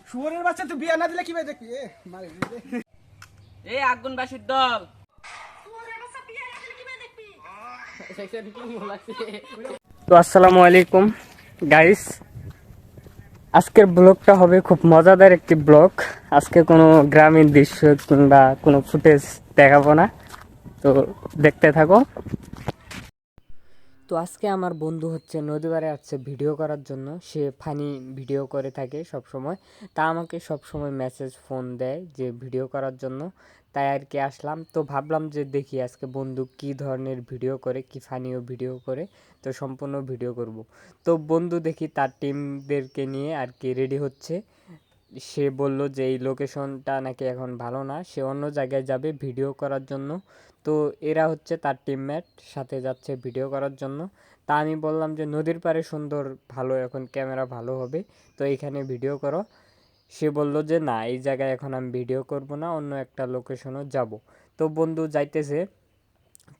শুয়োরের বাচ্চা তুই বিয়া না দিলে কি ভাই দেখবি এই আগুনবাসীর দল তো আসসালামু আলাইকুম গাইস, আজকের ব্লগটা হবে খুব মজাদার একটি ব্লগ। আজকে কোনো গ্রামীণ দৃশ্য কিংবা কোনো ফুটেজ দেখাবো না, তো দেখতে থাকো। তো আজকে আমার বন্ধু হচ্ছে নদী পাড়ে আসছে ভিডিও করার জন্য। সে ফানি ভিডিও করে থাকে সব সময়, তা আমাকে সব সময় মেসেজ ফোন দেয় যে ভিডিও করার জন্য। তাই আর কি আসলাম। তো ভাবলাম যে দেখি আজকে বন্ধু কি ধরনের ভিডিও করে, কি ফানিও ভিডিও করে, তো সম্পূর্ণ ভিডিও করব। তো বন্ধু দেখি তার টিমদেরকে নিয়ে আর কি রেডি হচ্ছে। সে বলল যে এই লোকেশনটা নাকি এখন ভালো না, সে অন্য জায়গায় যাবে ভিডিও করার জন্য। তো এরা হচ্ছে তার টিমমেট, সাথে যাচ্ছে ভিডিও করার জন্য। তা আমি বললাম যে নদীর পাড়ে সুন্দর, ভালো, এখন ক্যামেরা ভালো হবে, তো এইখানে ভিডিও করো। সে বলল যে না, এই জায়গায় এখন আমি ভিডিও করব না, অন্য একটা লোকেশনও যাব। তো বন্ধু যাইতেছে।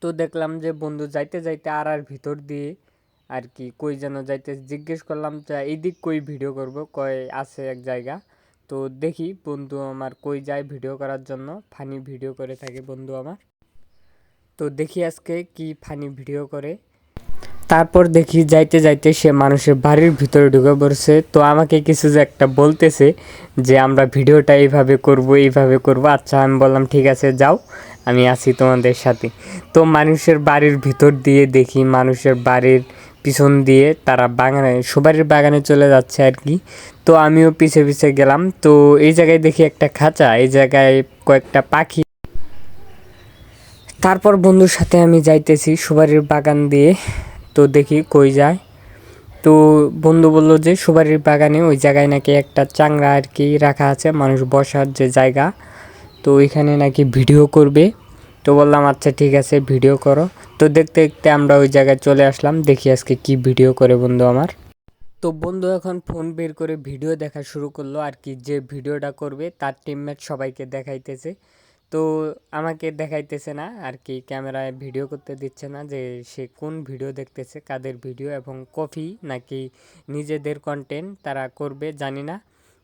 তো দেখলাম যে বন্ধু যাইতে যাইতে আর ভিতর দিয়ে আর কি কই যেন যাইতে, জিজ্ঞেস করলাম যে এই দিক কই ভিডিও করব, কয় আছে এক জায়গা। তো দেখি বন্ধু আমার কই যায় ভিডিও করার জন্য, ফানি ভিডিও করে থাকে বন্ধু আমার। তো দেখি আজকে কি ফানি ভিডিও করে। তারপর দেখি যাইতে যাইতে সে মানুষের বাড়ির ভিতরে ঢুকে পড়ছে। তো আমাকে কিছু যে একটা বলতেছে যে আমরা ভিডিওটা এইভাবে করব, এইভাবে করব। আচ্ছা, আমি বললাম ঠিক আছে যাও, আমি আছি তোমাদের সাথে। তো মানুষের বাড়ির ভিতর দিয়ে দেখি মানুষের বাড়ির পিছন দিয়ে তারা বাগানে, সুপারির বাগানে চলে যাচ্ছে আর কি। তো আমিও পিছে পিছে গেলাম। তো এই জায়গায় দেখি একটা খাঁচা, এই জায়গায় কয়েকটা পাখি। তারপর বন্ধুর সাথে আমি যাইতেছি সুপারির বাগান দিয়ে। তো দেখি কই যায়। তো বন্ধু বলল যে সুপারির বাগানে ওই জায়গায় নাকি একটা চাংড়া আর কি রাখা আছে, মানুষ বসার যে জায়গা, তো ওইখানে নাকি ভিডিও করবে। তো বললাম আচ্ছা ঠিক আছে ভিডিও করো। তো দেখতে দেখতে আমরা ওই জায়গায় চলে আসলাম, দেখি আজকে কি ভিডিও করে বন্ধু আমার। তো বন্ধু এখন ফোন বের করে ভিডিও দেখা শুরু করলো আর কি, যে ভিডিওটা করবে তার টিমমেট সবাইকে দেখাইতেছে। তো আমাকে দেখাইতেছে না আর কি, ক্যামেরায় ভিডিও করতে দিচ্ছে না যে সে কোন ভিডিও দেখতেছে, কাদের ভিডিও এবং কপি নাকি নিজেদের কন্টেন্ট তারা করবে জানি না।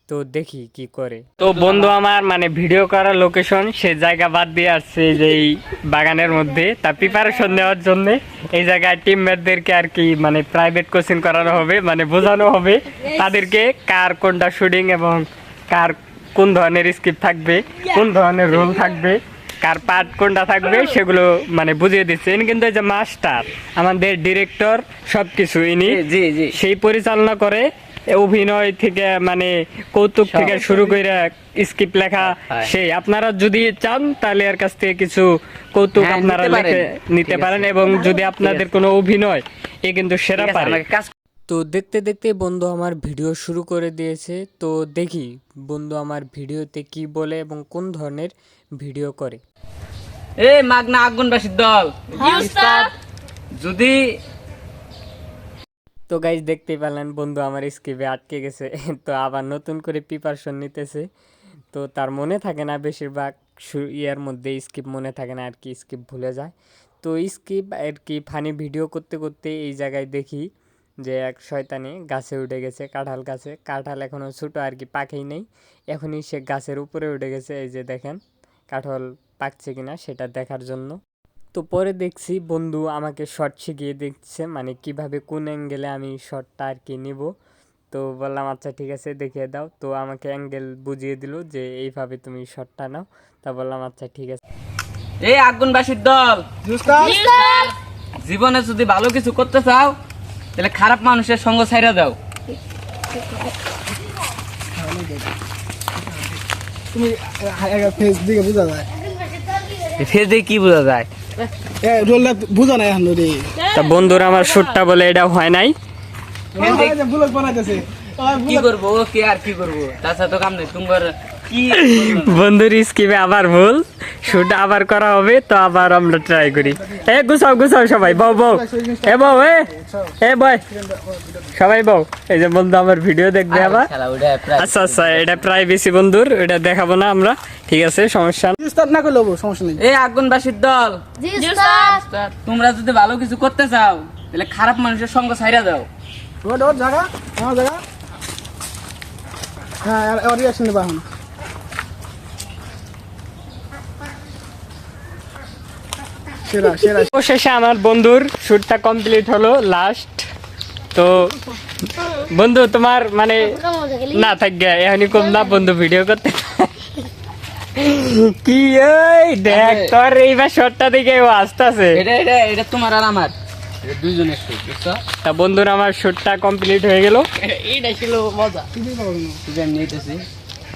তো দেখি কি করে। তো বন্ধু আমার মানে ভিডিও করার লোকেশন সে জায়গা বাদ দিয়ে আসছে যে এই বাগানের মধ্যে, তা প্রিপারেশন নেওয়ার জন্য এই জায়গায় টিমমেটদেরকে আর কি মানে প্রাইভেট কোচিং করানো হবে, মানে বোঝানো হবে তাদেরকে কার কোনটা শুটিং এবং কার কোন ধরনের স্ক্রিপ্ট থাকবে, কোন ধরনের রোল থাকবে, কার পার্ট কোনটা থাকবে, সেগুলো মানে বুঝিয়ে দিচ্ছে। ইনি কিন্তু এই যে মাস্টার, আমাদের ডিরেক্টর, সব কিছু ইনি সেই পরিচালনা করে। অভিনয় থেকে মানে কৌতুক থেকে শুরু করে স্ক্রিপ্ট লেখা সেই। আপনারা যদি চান তাহলে এর কাছ থেকে কিছু কৌতুক আপনারা লিখে নিতে পারেন, এবং যদি আপনাদের কোনো অভিনয় এ কিন্তু সেরা পারে। তো দেখতে দেখতে বন্ধু আমার ভিডিও শুরু করে দিয়েছে। তো দেখি বন্ধু আমার ভিডিওতে কি বলে এবং কোন ধরনের ভিডিও করে। এই মাগনা আগুনবাসীর দল যদি। তো গাইজ দেখতে পেলেন বন্ধু আমার স্ক্রিপ্টে আটকে গেছে। তো আবার নতুন করে প্রিপারেশন নিতেছে। তো তার মনে থাকে না, বেশিরভাগ ইয়ার মধ্যে স্ক্রিপ্ট মনে থাকে না আর কি, স্ক্রিপ্ট ভুলে যায়। তো স্ক্রিপ্ট আর কি ফানি ভিডিও করতে করতে এই জায়গায় দেখি যে এক শয়তানি গাছে উঠে গেছে, কাঁঠাল গাছে। কাঁঠাল এখনও ছোটো আর কি, পাকেই নেই, এখনই সে গাছের উপরে উঠে গেছে। এই যে দেখেন কাঁঠাল পাকছে কিনা সেটা দেখার জন্য। তো পরে দেখছি বন্ধু আমাকে শর্ট শিখিয়ে দিচ্ছে, মানে কিভাবে কোন অ্যাঙ্গেলে আমি শর্টটা আর কি নিব। তো বললাম আচ্ছা ঠিক আছে দেখিয়ে দাও। তো আমাকে অ্যাঙ্গেল বুঝিয়ে দিল যে এইভাবে তুমি শর্টটা নাও। তা বললাম আচ্ছা ঠিক আছে। এই আগুনবাসীর দল, জীবনে যদি ভালো কিছু করতে চাও তাহলে খারাপ মানুষের সঙ্গ ছাইড়া দাও। তুমি ফেস দিকে বোঝা যায়, ফেস দিয়ে কি বোঝা যায়? রোলটা বোঝা নাই এখন রে। তা বন্ধুরা আমার শুটটা বলে এটা হয় নাই। ব্লগ বানাইতেছে কি করবো ও কি আর কি করবো, তাছাড়া তো কাম নেই তোমার কি। বন্ধুর স্কিপে আবার ভুল, শুট আবার করা হবে। তো আবার আমরা ট্রাই করি। এ গুছাও গুছাও সবাই, বউ বউ, এ বউ, এ বয় সবাই বউ। এই যে বন্ধু আমার ভিডিও দেখবে আবার। আচ্ছা আচ্ছা, এটা প্রাইভেসি বন্ধুর, এটা দেখাবো না আমরা, ঠিক আছে সমস্যা না করলে সমস্যা নেই। এই আগুনবাসীর দল, তোমরা যদি ভালো কিছু করতে চাও তাহলে খারাপ মানুষের সঙ্গ ছাইড়া দাও। জায়গা আমার জায়গা হ্যাঁ আর রিয়াকশন নেবা এখন সেরা সেরা অবশেষে আমার বন্ধুর শুটটা কমপ্লিট হলো লাস্ট। তো বন্ধু তোমার মানে না থাক গে এখনই কম না বন্ধু ভিডিও করতে কি এই দেখ তোর এইবার শটটা দেখে ও আসতেছে। এটা তোমার আর আমার এটা দুইজনের শুট বুঝছো। তা বন্ধুর আমার শুটটা কমপ্লিট হয়ে গেল। এইটা ছিল মজা। তুমি পাবো না তুই আমি নিতেছি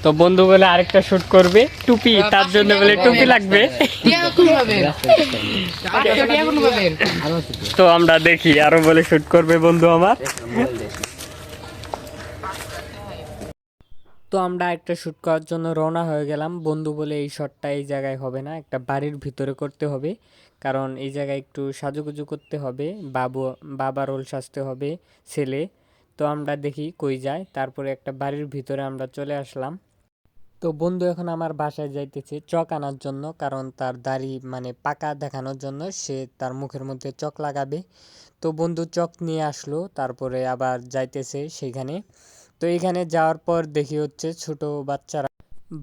তো বন্ধু বলে আরেকটা শুট করবে টুপি, তার জন্য বলে টুপি লাগবে। তো আমরা দেখি আরো বলে শুট করবে বন্ধু আমার। তো আমরা একটা শুট করার জন্য রওনা হয়ে গেলাম। বন্ধু বলে এই শটটা এই জায়গায় হবে না, একটা বাড়ির ভিতরে করতে হবে, কারণ এই জায়গায় একটু সাজুগুজু করতে হবে, বাবা রোল সাজতে হবে ছেলে। তো আমরা দেখি কই যায়, তারপরে একটা বাড়ির ভিতরে আমরা চলে আসলাম। তো বন্ধু এখন আমার বাসায় যাইতেছে চক আনার জন্য, কারণ তার দাড়ি মানে পাকা দেখানোর জন্য সে তার মুখের মধ্যে চক লাগাবে। তো বন্ধু চক নিয়ে আসলো, তারপরে আবার যাইতেছে সেখানে। তো এখানে যাওয়ার পর দেখি হচ্ছে ছোট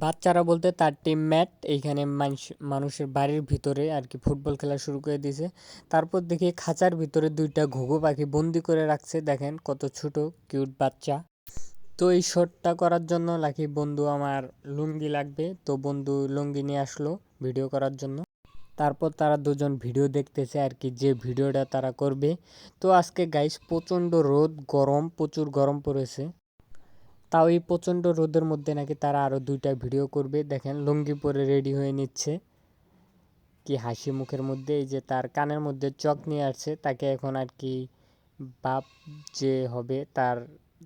বাচ্চারা বলতে তার টিমমেট এইখানে মানুষের বাড়ির ভিতরে আর কি ফুটবল খেলা শুরু করে দিয়েছে। তারপর দেখি খাঁচার ভিতরে দুইটা ঘুঘু পাখি বন্দি করে রাখছে, দেখেন কত ছোট কিউট বাচ্চা। তো এই শটটা করার জন্য লাকি বন্ধু আমার লুঙ্গি লাগবে, তো বন্ধু লুঙ্গি নিয়ে আসলো ভিডিও করার জন্য। তারপর তারা দুজন ভিডিও দেখতেছে আর কি, যে ভিডিওটা তারা করবে। তো আজকে গাইস প্রচণ্ড রোদ গরম, প্রচুর গরম পড়েছে। তাও এই প্রচণ্ড রোদের মধ্যে নাকি তারা আরও দুইটা ভিডিও করবে। দেখেন লুঙ্গি পরে রেডি হয়ে নিচ্ছে, কি হাসি মুখের মধ্যে। এই যে তার কানের মধ্যে চক নিয়ে আসছে, তাকে এখন আর কি বাপ যে হবে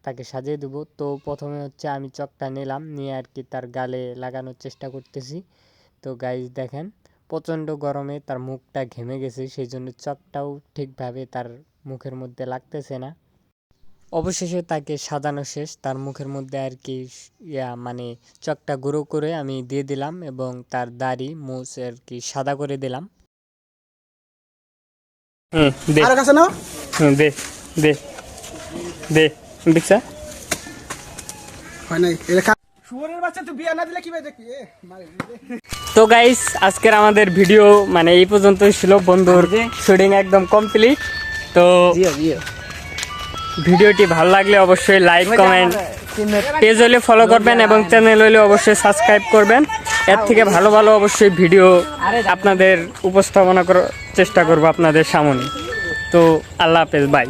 তাকে সাজিয়ে দেবো। তো প্রথমে হচ্ছে আমি চকটা নিলাম, নিয়ে আর কি তার গালে লাগানোর চেষ্টা করতেছি। তো গাইজ দেখেন প্রচণ্ড গরমে তার মুখটা ঘেমে গেছে, সেই জন্য চকটাও ঠিকভাবে তার মুখের মধ্যে লাগতেছে না। অবশেষে তাকে সাজানো শেষ, তার মুখের মধ্যে আর কি মানে চকটা গুঁড়ো করে আমি দিয়ে দিলাম, এবং তার দাড়ি মুছ আর কি সাদা করে দিলাম। দে আর কাছে নাও দে দে দে দেখছা হয় নাই এটা শুয়োরের বাচ্চা তুই বিয়া না দিলে কিভাবে দেখবি তো গাইস আজকের আমাদের ভিডিও মানে এই পর্যন্তই ছিল। বন্ধুর শুটিং একদম কমপ্লিট। তো ভিডিওটি ভালো লাগলে অবশ্যই লাইক কমেন্ট, পেজ হলে ফলো করবেন এবং চ্যানেল হলে অবশ্যই সাবস্ক্রাইব করবেন। এর থেকে ভালো ভালো অবশ্যই ভিডিও আপনাদের উপস্থাপনা করার চেষ্টা করব আপনাদের সামনে। তো আল্লাহ হাফেজ, বাই।